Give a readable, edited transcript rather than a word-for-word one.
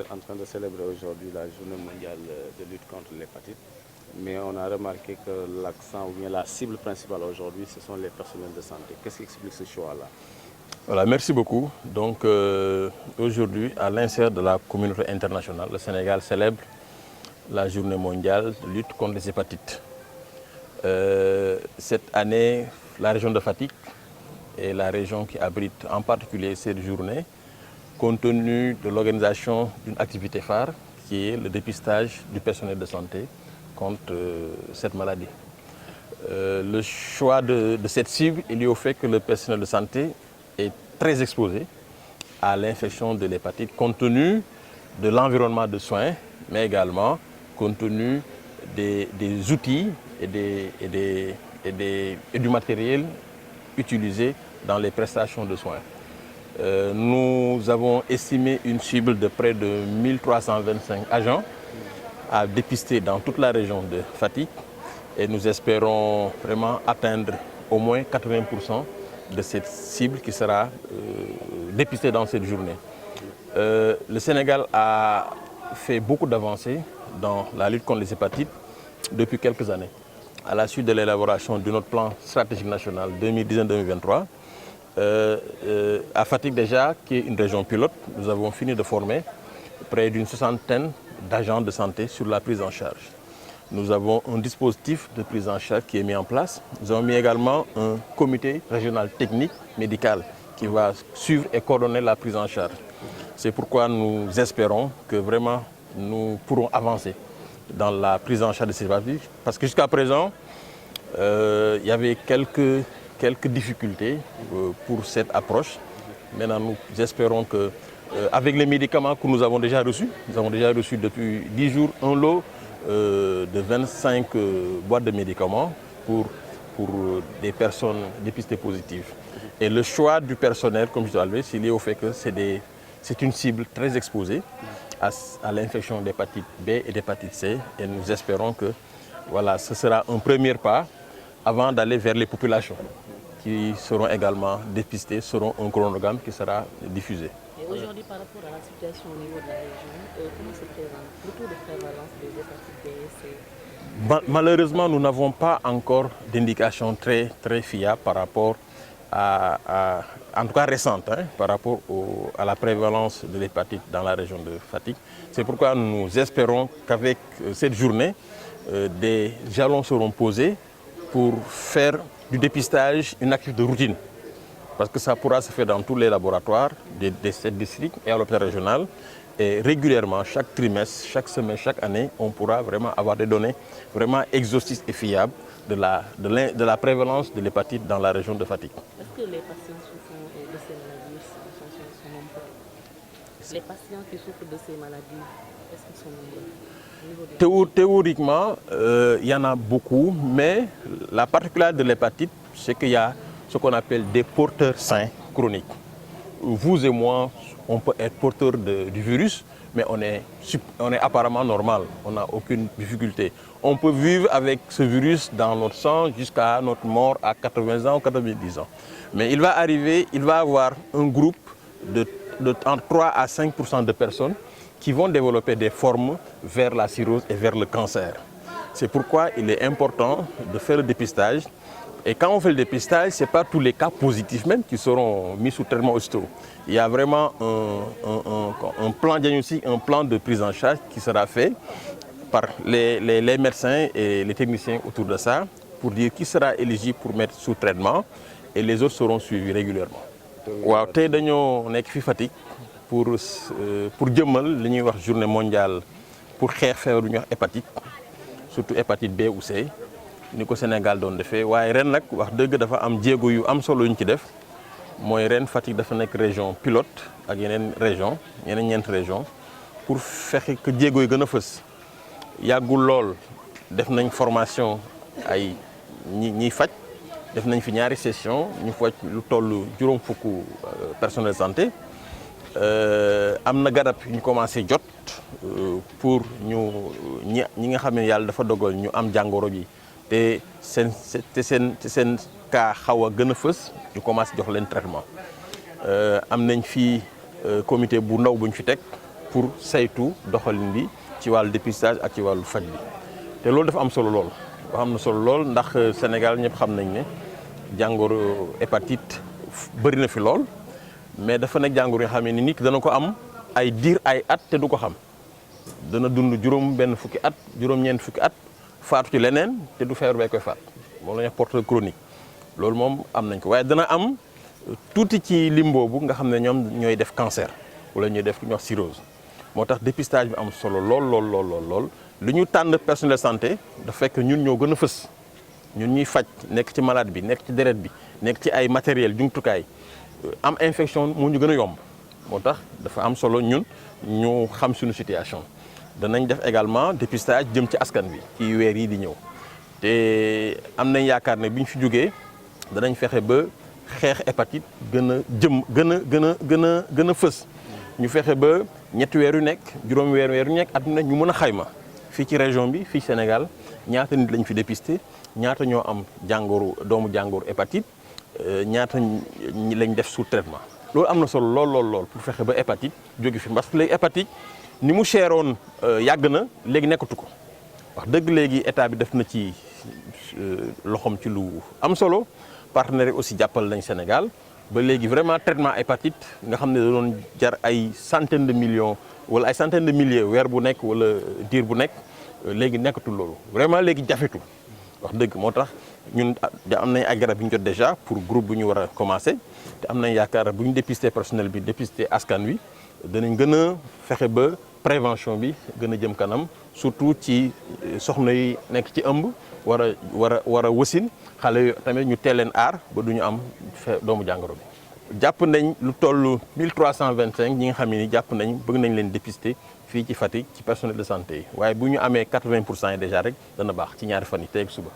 êtes en train de célébrer aujourd'hui la journée mondiale de lutte contre l'hépatite, mais on a remarqué que l'accent ou bien la cible principale aujourd'hui, ce sont les personnels de santé. Qu'est-ce qui explique ce choix-là? Voilà, merci beaucoup. Donc aujourd'hui, à l'instar de la communauté internationale, le Sénégal célèbre la journée mondiale de lutte contre les hépatites. Cette année, la région de Fatick est la région qui abrite en particulier cette journée, compte tenu de l'organisation d'une activité phare qui est le dépistage du personnel de santé contre cette maladie. Le choix de cette cible est lié au fait que le personnel de santé est très exposé à l'infection de l'hépatite compte tenu de l'environnement de soins, mais également compte tenu des outils et du matériel utilisé dans les prestations de soins. Nous avons estimé une cible de près de 1325 agents à dépister dans toute la région de Fatick et nous espérons vraiment atteindre au moins 80% de cette cible qui sera dépistée dans cette journée. Le Sénégal a fait beaucoup d'avancées dans la lutte contre les hépatites depuis quelques années. À la suite de l'élaboration de notre plan stratégique national 2019-2023, à Fatick déjà, qui est une région pilote, nous avons fini de former près d'une soixantaine d'agents de santé sur la prise en charge. Nous avons un dispositif de prise en charge qui est mis en place. Nous avons mis également un comité régional technique médical qui va suivre et coordonner la prise en charge. C'est pourquoi nous espérons que vraiment nous pourrons avancer dans la prise en charge de ces hépatites. Parce que jusqu'à présent, il y avait quelques difficultés pour cette approche. Maintenant, nous espérons que avec les médicaments que nous avons déjà reçus depuis 10 jours un lot de 25 boîtes de médicaments pour des personnes dépistées positives. Et le choix du personnel, comme je l'ai dit, c'est lié au fait que c'est une cible très exposée à l'infection d'hépatite B et d'hépatite C. Et nous espérons que voilà, ce sera un premier pas avant d'aller vers les populations qui seront également dépistées, seront un chronogramme qui sera diffusé. Et aujourd'hui, par rapport à la situation au niveau de la région, comment se présente le taux de prévalence des hépatites B et C? Malheureusement, nous n'avons pas encore d'indication très fiable par rapport en tout cas récente, par rapport à la prévalence de l'hépatite dans la région de Fatick. C'est pourquoi nous espérons qu'avec cette journée, des jalons seront posés pour faire du dépistage une activité de routine. Parce que ça pourra se faire dans tous les laboratoires de cette district et à l'hôpital régional. Et régulièrement, chaque trimestre, chaque semaine, chaque année, on pourra vraiment avoir des données vraiment exhaustives et fiables de la prévalence de l'hépatite dans la région de Fatick. Est-ce que les patients souffrant de ces maladies sont nombreux? Les patients qui souffrent de ces maladies, est-ce qu'ils sont nombreux? Théoriquement, il y en a beaucoup, mais la particularité de l'hépatite, c'est qu'il y a ce qu'on appelle des porteurs sains chroniques. Vous et moi, on peut être porteur du virus, mais on est apparemment normal, on n'a aucune difficulté. On peut vivre avec ce virus dans notre sang jusqu'à notre mort à 80 ans ou 90 ans. Mais il va avoir un groupe entre 3 à 5% de personnes qui vont développer des formes vers la cirrhose et vers le cancer. C'est pourquoi il est important de faire le dépistage. Et quand on fait le dépistage, ce n'est pas tous les cas positifs même qui seront mis sous traitement aussitôt. Il y a vraiment un plan diagnostique, un plan de prise en charge qui sera fait par les médecins et les techniciens autour de ça pour dire qui sera éligible pour mettre sous traitement et les autres seront suivis régulièrement. Waaw, tey dañoo nekk fi Fatick pour jëmmal li ñuy wax journée mondiale pour xeex feebar bu ñuy wax hépatite, surtout hépatite B ou C. Ni ko Sénégal doon defee waaye ren nag wax dëgg dafa am jéego yu am solo ñu ci def mooy ren Fatick dafa nekk région pilote ak yeneen ñeent région pour fexe que jéego yi gën a fës yàggul lool def nañ formation ay ñiy faj def nañ fi ñaari session ñu faj lu toll juróom fukk personnel de santé am na garab ñu commencé jot pour ñi nga xam ne yàlla dafa dogal ñu am jàngoro ji te seen cas xaw a gën a fës ñu commencé jox leen traitement am nañ fii comité bu ndaw bu ñu fi teg pour saytu doxalin bi ci wàllu dépistage ak ci wàllu faj bi te loolu dafa am solo lool. dafa am na solo lool ndax Sénégal ñëpp xam nañ ne jàngoro hépatite bëri na fi lool mais dafa nekk jàngoro yoo xam ne nit dana ko am ay diir ay at te du ko xam dana dund juróom benn fukki at juróom-ñeent fukki at faatu ci leneen te du feebar bee koy faat moom la ñuy wax porteur chronique loolu moom am nañ ko waaye dana am tuuti ci lim boobu nga xam ne ñoom ñooy def cancer wala ñooy def lu ñuy wax cirrhose moo tax dépistage bi am solo lool lu ñu tànn personnel de santé dafa fekk ñun ñoo gën a fës ñun ñuy faj nekk ci malade bi nekk ci deret bi nekk ci ay matériel jumtukaay am infection moo ñu gën a yomb moo tax dafa am solo ñun ñu xam suñu situation danañ def également dépistage jëm ci askan bi ci weer yi di ñëw te am nañ yaakaar ne bi ñu fi jógee danañ fexe ba xeex hépatite gën a fës ñu fexe ba ñetti weer yu nekk juróom weer yu nekk at mi ñu mën a xayma fii ci région bi fii Sénégal ñaata nit lañ fi dépisté ñaata ñoo am doomu jàngoro hépatite ñaata lañ def sous traitement loolu am na solo lool pour fexe ba hépatite jóge fi parce que léegi hépatite ni mu cheroon yàgg na léegi nekkatu ko wax dëgg léegi état bi def na ci loxoom ci lu am solo partenaires yi aussi jàppal nañ Sénégal ba léegi vraiment traitement hépatite nga xam ne da doon jar ay centaines de millions wala ay centaines de milliers weer bu nekk wala diir bu nekk léegi nekkatul loolu vraiment léegi jafetul wax dëgg moo tax ñun am nañ ay garab yu ñu jot déjà pour groupe bu ñu war a commencer te am nañ yaakaar bu ñu dépister personnel bi dépister askan wi danañ gën a fexe ba prévention bi gën a jëm kanam surtout ci soxna yi nekk ci ëmb war a wasin xale yu tamit ñu teel leen aar ba du ñu am doomu jàngoro bi. jàpp nañ lu toll 1325 ñi nga xam ne ni jàpp nañ bëgg nañ leen dépister fii ci Fatick ci personnel de santé yi waaye bu ñu amee 80% yi déjà rek dana baax ci ñaari fan yi tey ak suba.